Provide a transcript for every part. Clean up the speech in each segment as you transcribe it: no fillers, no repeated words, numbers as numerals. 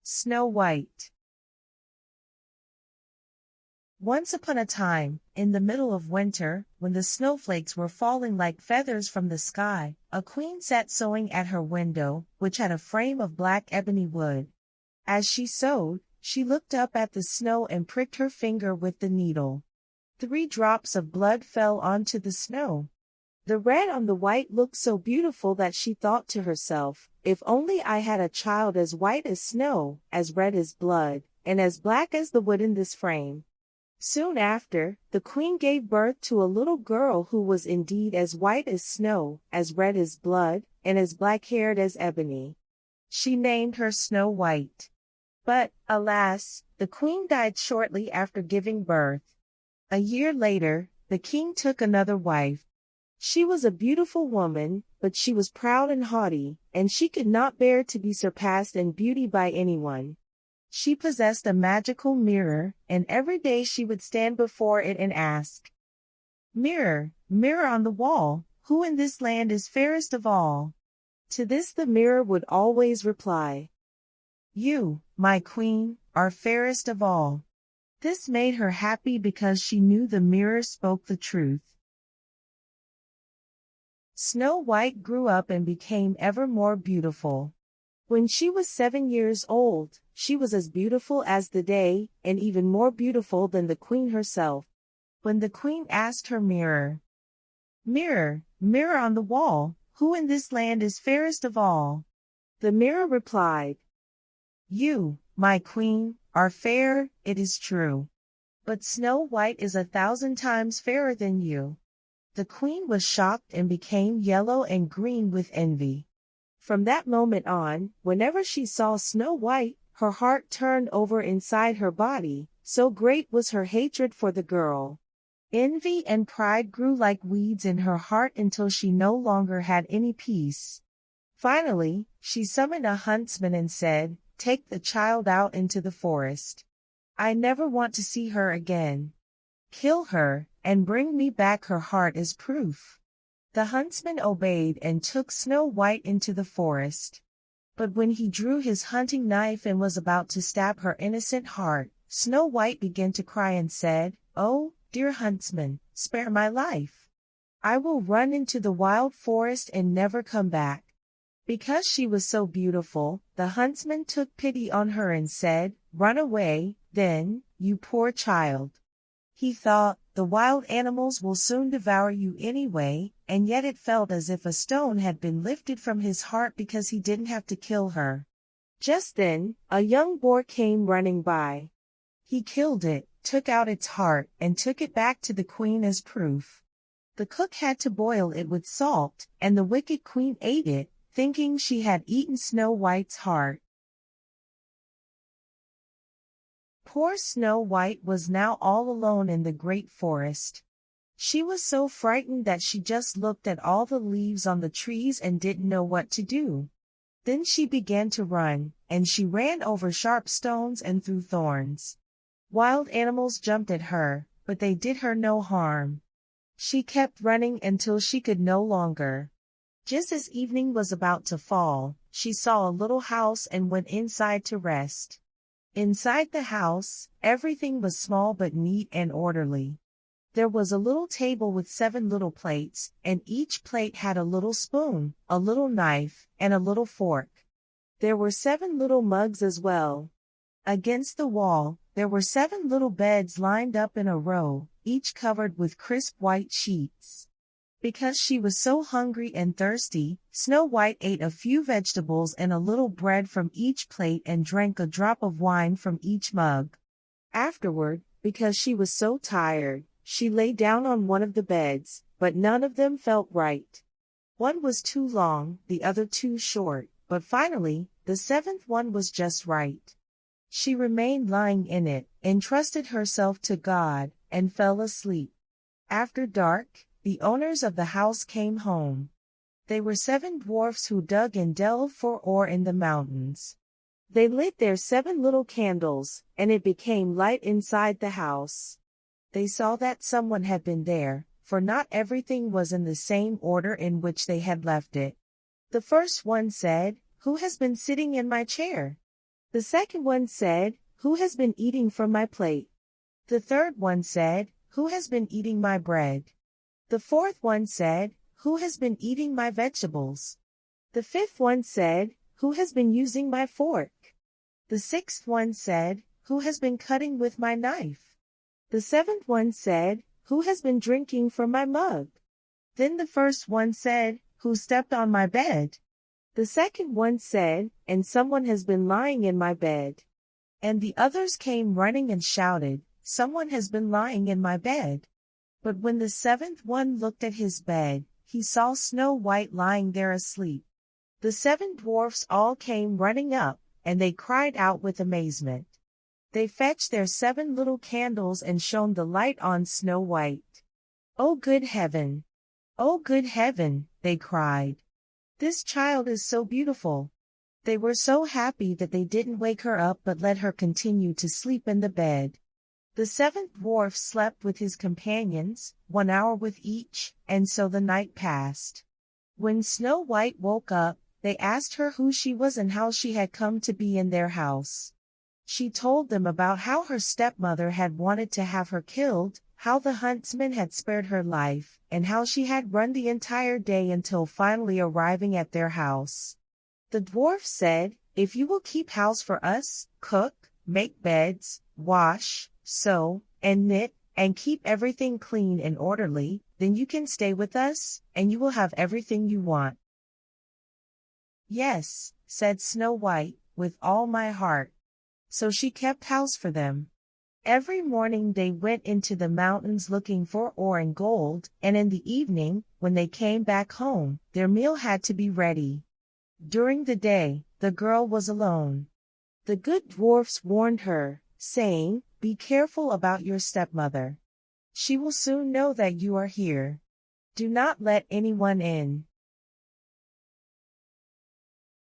Snow White. Once upon a time, in the middle of winter, when the snowflakes were falling like feathers from the sky, a queen sat sewing at her window, which had a frame of black ebony wood. As she sewed, she looked up at the snow and pricked her finger with the needle. 3 drops of blood fell onto the snow. The red on the white looked so beautiful that she thought to herself, if only I had a child as white as snow, as red as blood, and as black as the wood in this frame. Soon after, the queen gave birth to a little girl who was indeed as white as snow, as red as blood, and as black-haired as ebony. She named her Snow White. But, alas, the queen died shortly after giving birth. A year later, the king took another wife. She was a beautiful woman, but she was proud and haughty, and she could not bear to be surpassed in beauty by anyone. She possessed a magical mirror, and every day she would stand before it and ask, "Mirror, mirror on the wall, who in this land is fairest of all?" To this the mirror would always reply, "You, my queen, are fairest of all." This made her happy because she knew the mirror spoke the truth. Snow White grew up and became ever more beautiful. When she was 7 years old, she was as beautiful as the day, and even more beautiful than the queen herself. When the queen asked her mirror, "Mirror, mirror on the wall, who in this land is fairest of all?" the mirror replied, "You, my queen, are fair, it is true. But Snow White is 1,000 times fairer than you." The queen was shocked and became yellow and green with envy. From that moment on, whenever she saw Snow White, her heart turned over inside her body, so great was her hatred for the girl. Envy and pride grew like weeds in her heart until she no longer had any peace. Finally, she summoned a huntsman and said, "Take the child out into the forest. I never want to see her again. Kill her, and bring me back her heart as proof." The huntsman obeyed and took Snow White into the forest. But when he drew his hunting knife and was about to stab her innocent heart, Snow White began to cry and said, "Oh, dear huntsman, spare my life. I will run into the wild forest and never come back." Because she was so beautiful, the huntsman took pity on her and said, "Run away, then, you poor child." He thought, the wild animals will soon devour you anyway, and yet it felt as if a stone had been lifted from his heart because he didn't have to kill her. Just then, a young boar came running by. He killed it, took out its heart, and took it back to the queen as proof. The cook had to boil it with salt, and the wicked queen ate it, thinking she had eaten Snow White's heart. Poor Snow White was now all alone in the great forest. She was so frightened that she just looked at all the leaves on the trees and didn't know what to do. Then she began to run, and she ran over sharp stones and through thorns. Wild animals jumped at her, but they did her no harm. She kept running until she could no longer. Just as evening was about to fall, she saw a little house and went inside to rest. Inside the house, everything was small but neat and orderly. There was a little table with 7 little plates, and each plate had a little spoon, a little knife, and a little fork. There were 7 little mugs as well. Against the wall, there were 7 little beds lined up in a row, each covered with crisp white sheets. Because she was so hungry and thirsty, Snow White ate a few vegetables and a little bread from each plate and drank a drop of wine from each mug. Afterward, because she was so tired, she lay down on one of the beds, but none of them felt right. One was too long, the other too short, but finally, the 7th one was just right. She remained lying in it, entrusted herself to God, and fell asleep. After dark, the owners of the house came home. They were 7 dwarfs who dug and delved for ore in the mountains. They lit their 7 little candles, and it became light inside the house. They saw that someone had been there, for not everything was in the same order in which they had left it. The first one said, "Who has been sitting in my chair?" The second one said, "Who has been eating from my plate?" The third one said, "Who has been eating my bread?" The fourth one said, "Who has been eating my vegetables?" The fifth one said, "Who has been using my fork?" The sixth one said, "Who has been cutting with my knife?" The seventh one said, "Who has been drinking from my mug?" Then the first one said, "Who stepped on my bed?" The second one said, "And someone has been lying in my bed." And the others came running and shouted, "Someone has been lying in my bed." But when the seventh one looked at his bed, he saw Snow White lying there asleep. The seven dwarfs all came running up, and they cried out with amazement. They fetched their 7 little candles and shone the light on Snow White. "Oh good heaven! Oh good heaven!" they cried. "This child is so beautiful." They were so happy that they didn't wake her up but let her continue to sleep in the bed. The 7th dwarf slept with his companions, 1 hour with each, and so the night passed. When Snow White woke up, they asked her who she was and how she had come to be in their house. She told them about how her stepmother had wanted to have her killed, how the huntsman had spared her life, and how she had run the entire day until finally arriving at their house. The dwarf said, "If you will keep house for us, cook, make beds, wash, sew, and knit, and keep everything clean and orderly, then you can stay with us, and you will have everything you want." "Yes," said Snow White, "with all my heart." So she kept house for them. Every morning they went into the mountains looking for ore and gold, and in the evening, when they came back home, their meal had to be ready. During the day, the girl was alone. The good dwarfs warned her, saying, "Be careful about your stepmother. She will soon know that you are here. Do not let anyone in."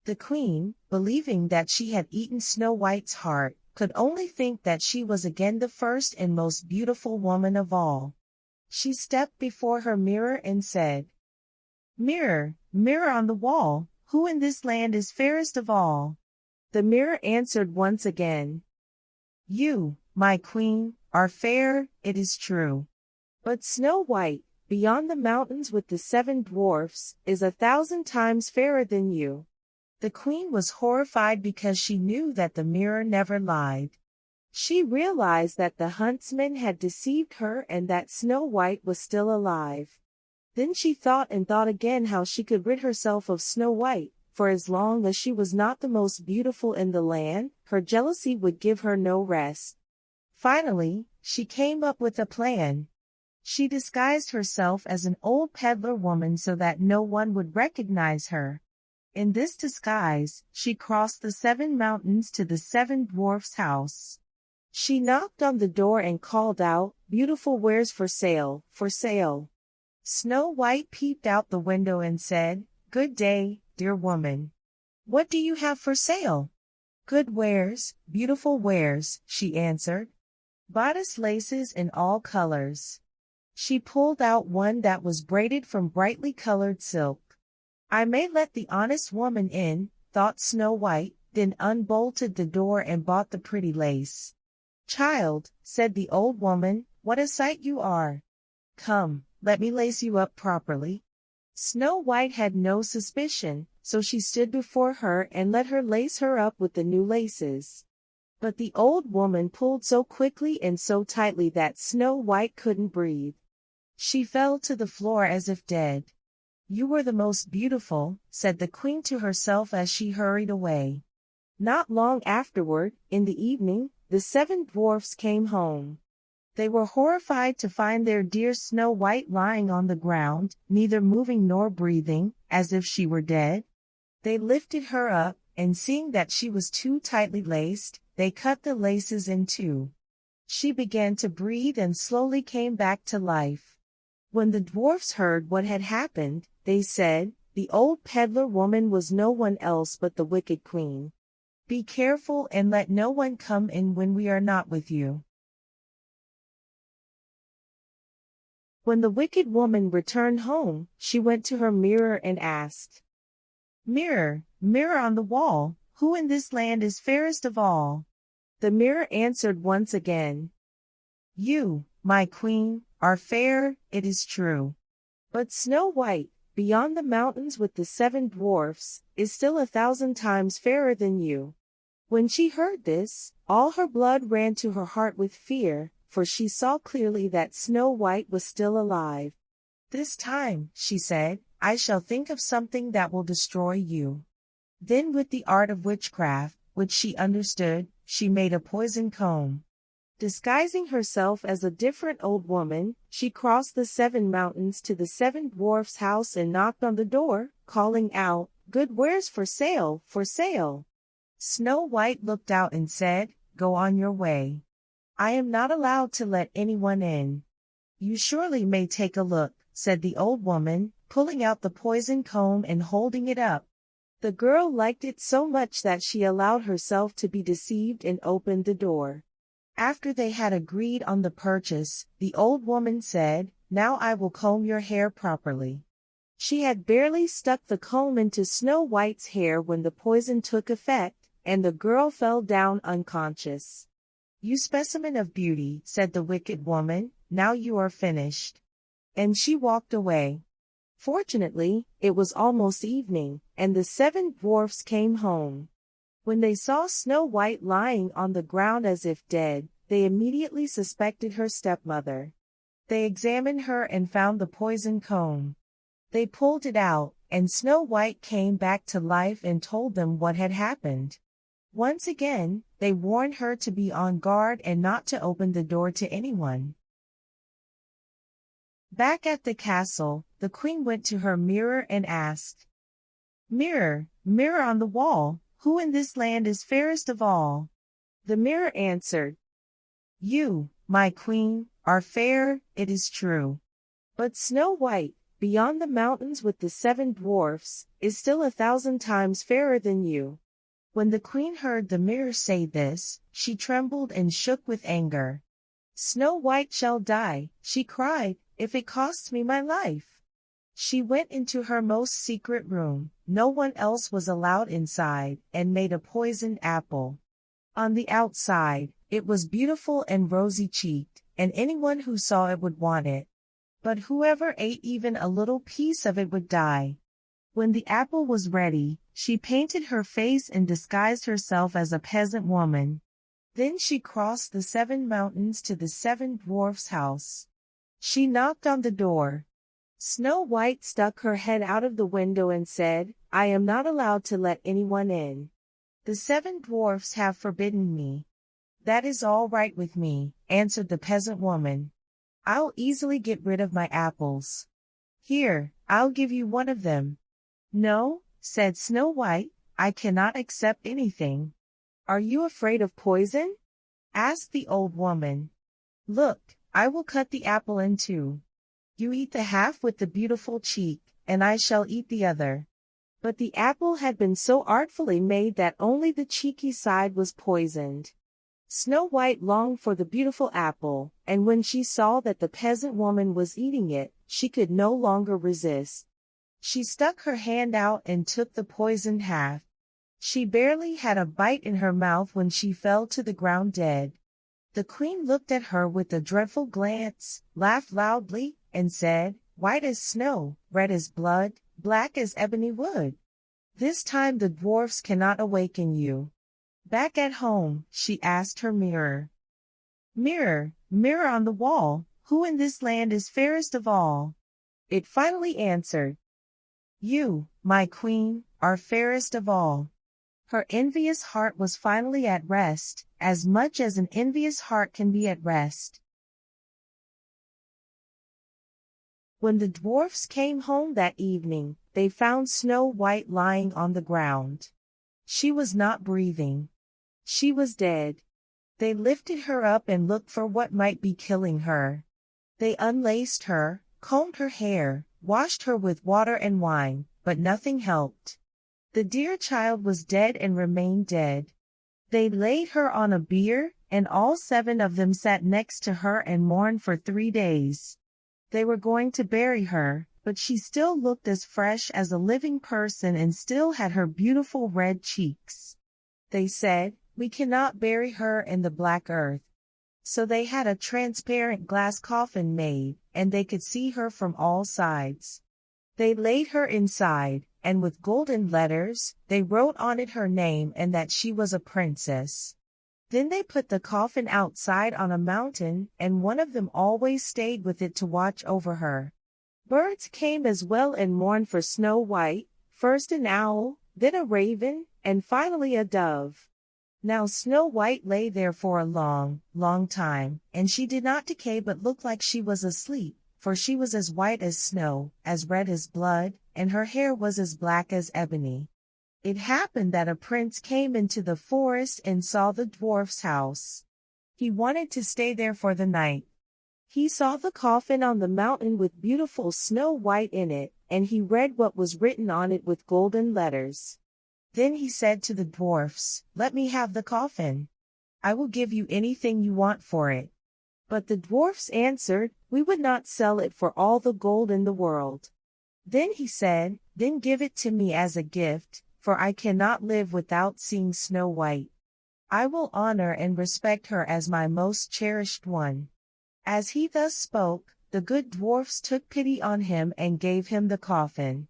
The queen, believing that she had eaten Snow White's heart, could only think that she was again the first and most beautiful woman of all. She stepped before her mirror and said, "Mirror, mirror on the wall, who in this land is fairest of all?" The mirror answered once again, "You, my queen, are fair, it is true. But Snow White, beyond the mountains with the 7 dwarfs, is 1,000 times fairer than you." The queen was horrified because she knew that the mirror never lied. She realized that the huntsman had deceived her and that Snow White was still alive. Then she thought and thought again how she could rid herself of Snow White, for as long as she was not the most beautiful in the land, her jealousy would give her no rest. Finally, she came up with a plan. She disguised herself as an old peddler woman so that no one would recognize her. In this disguise, she crossed the 7 mountains to the 7 dwarfs' house. She knocked on the door and called out, "Beautiful wares for sale, for sale." Snow White peeped out the window and said, "Good day, dear woman. What do you have for sale?" "Good wares, beautiful wares," she answered. "Bodice laces in all colors." She pulled out one that was braided from brightly colored silk. "I may let the honest woman in," thought Snow White, then unbolted the door and bought the pretty lace. "Child," said the old woman, "what a sight you are. Come, let me lace you up properly." Snow White had no suspicion, so she stood before her and let her lace her up with the new laces. But the old woman pulled so quickly and so tightly that Snow White couldn't breathe. She fell to the floor as if dead. "You were the most beautiful," said the queen to herself as she hurried away. Not long afterward, in the evening, the 7 dwarfs came home. They were horrified to find their dear Snow White lying on the ground, neither moving nor breathing, as if she were dead. They lifted her up, and seeing that she was too tightly laced, they cut the laces in 2. She began to breathe and slowly came back to life. When the dwarfs heard what had happened, they said, "The old peddler woman was no one else but the wicked queen. Be careful and let no one come in when we are not with you." When the wicked woman returned home, she went to her mirror and asked, "Mirror, mirror on the wall, who in this land is fairest of all? The mirror answered once again. You, my queen, are fair, it is true. But Snow White, beyond the mountains with the 7 dwarfs, is still 1,000 times fairer than you. When she heard this, all her blood ran to her heart with fear, for she saw clearly that Snow White was still alive. This time, she said, I shall think of something that will destroy you. Then with the art of witchcraft, which she understood, she made a poison comb. Disguising herself as a different old woman, she crossed the 7 mountains to the 7 dwarfs' house and knocked on the door, calling out, Good wares for sale, for sale. Snow White looked out and said, Go on your way. I am not allowed to let anyone in. You surely may take a look, said the old woman, pulling out the poison comb and holding it up. The girl liked it so much that she allowed herself to be deceived and opened the door. After they had agreed on the purchase, the old woman said, Now I will comb your hair properly. She had barely stuck the comb into Snow White's hair when the poison took effect, and the girl fell down unconscious. You specimen of beauty, said the wicked woman, now you are finished. And she walked away. Fortunately, it was almost evening, and the 7 dwarfs came home. When they saw Snow White lying on the ground as if dead, they immediately suspected her stepmother. They examined her and found the poison comb. They pulled it out, and Snow White came back to life and told them what had happened. Once again, they warned her to be on guard and not to open the door to anyone. Back at the castle, the queen went to her mirror and asked, Mirror, mirror on the wall, who in this land is fairest of all? The mirror answered, You, my queen, are fair, it is true. But Snow White, beyond the mountains with the 7 dwarfs, is still 1,000 times fairer than you. When the queen heard the mirror say this, she trembled and shook with anger. Snow White shall die, she cried, if it costs me my life. She went into her most secret room, no one else was allowed inside, and made a poisoned apple. On the outside, it was beautiful and rosy-cheeked, and anyone who saw it would want it. But whoever ate even a little piece of it would die. When the apple was ready, she painted her face and disguised herself as a peasant woman. Then she crossed the 7 mountains to the 7 dwarfs' house. She knocked on the door. Snow White stuck her head out of the window and said, I am not allowed to let anyone in. The 7 dwarfs have forbidden me. That is all right with me, answered the peasant woman. I'll easily get rid of my apples. Here, I'll give you one of them. No, said Snow White, I cannot accept anything. Are you afraid of poison? Asked the old woman. Look, I will cut the apple in 2. You eat the half with the beautiful cheek, and I shall eat the other. But the apple had been so artfully made that only the cheeky side was poisoned. Snow White longed for the beautiful apple, and when she saw that the peasant woman was eating it, she could no longer resist. She stuck her hand out and took the poisoned half. She barely had a bite in her mouth when she fell to the ground dead. The queen looked at her with a dreadful glance, laughed loudly, and said, White as snow, red as blood, black as ebony wood. This time the dwarfs cannot awaken you. Back at home, she asked her mirror. Mirror, mirror on the wall, who in this land is fairest of all? It finally answered, You, my queen, are fairest of all. Her envious heart was finally at rest, as much as an envious heart can be at rest. When the dwarfs came home that evening, they found Snow White lying on the ground. She was not breathing. She was dead. They lifted her up and looked for what might be killing her. They unlaced her, combed her hair, washed her with water and wine, but nothing helped. The dear child was dead and remained dead. They laid her on a bier, and all 7 of them sat next to her and mourned for 3 days. They were going to bury her, but she still looked as fresh as a living person and still had her beautiful red cheeks. They said, "We cannot bury her in the black earth." So they had a transparent glass coffin made, and they could see her from all sides. They laid her inside, and with golden letters, they wrote on it her name and that she was a princess. Then they put the coffin outside on a mountain, and one of them always stayed with it to watch over her. Birds came as well and mourned for Snow White, first an owl, then a raven, and finally a dove. Now Snow White lay there for a long, long time, and she did not decay but looked like she was asleep, for she was as white as snow, as red as blood, and her hair was as black as ebony. It happened that a prince came into the forest and saw the dwarf's house. He wanted to stay there for the night. He saw the coffin on the mountain with beautiful Snow White in it, and he read what was written on it with golden letters. Then he said to the dwarfs, "Let me have the coffin. I will give you anything you want for it." But the dwarfs answered, "We would not sell it for all the gold in the world." Then he said, "Then give it to me as a gift, for I cannot live without seeing Snow White. I will honor and respect her as my most cherished one." As he thus spoke, the good dwarfs took pity on him and gave him the coffin.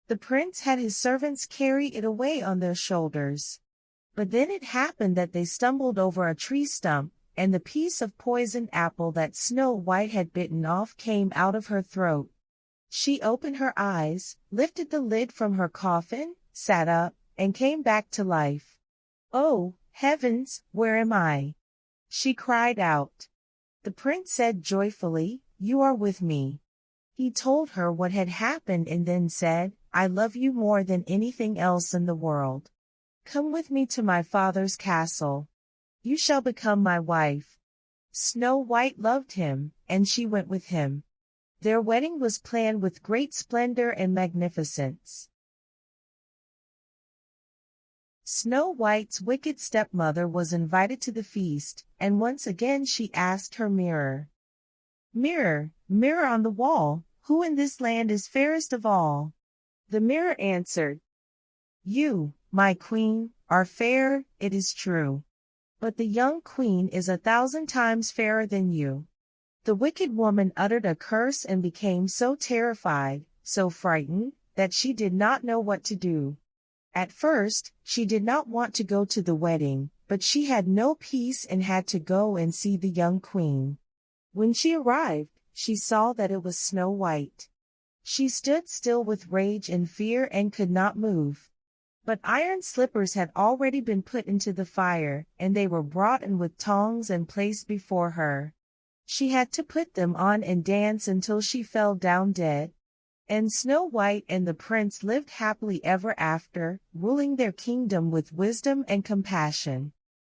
The prince had his servants carry it away on their shoulders. But then it happened that they stumbled over a tree stump, and the piece of poisoned apple that Snow White had bitten off came out of her throat. She opened her eyes, lifted the lid from her coffin, sat up, and came back to life. "Oh, heavens, where am I?" she cried out. The prince said joyfully, "You are with me." He told her what had happened and then said, "I love you more than anything else in the world. Come with me to my father's castle. You shall become my wife." Snow White loved him, and she went with him. Their wedding was planned with great splendor and magnificence. Snow White's wicked stepmother was invited to the feast, and once again she asked her mirror, "Mirror, mirror on the wall, who in this land is fairest of all?" The mirror answered, "You, my queen, are fair, it is true. But the young queen is 1,000 times fairer than you." The wicked woman uttered a curse and became so terrified, so frightened, that she did not know what to do. At first, she did not want to go to the wedding, but she had no peace and had to go and see the young queen. When she arrived, she saw that it was Snow White. She stood still with rage and fear and could not move. But iron slippers had already been put into the fire, and they were brought in with tongs and placed before her. She had to put them on and dance until she fell down dead. And Snow White and the prince lived happily ever after, ruling their kingdom with wisdom and compassion.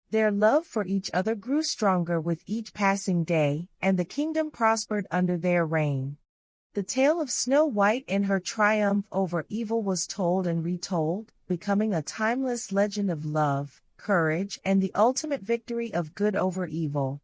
Their love for each other grew stronger with each passing day, and the kingdom prospered under their reign. The tale of Snow White and her triumph over evil was told and retold, becoming a timeless legend of love, courage, and the ultimate victory of good over evil.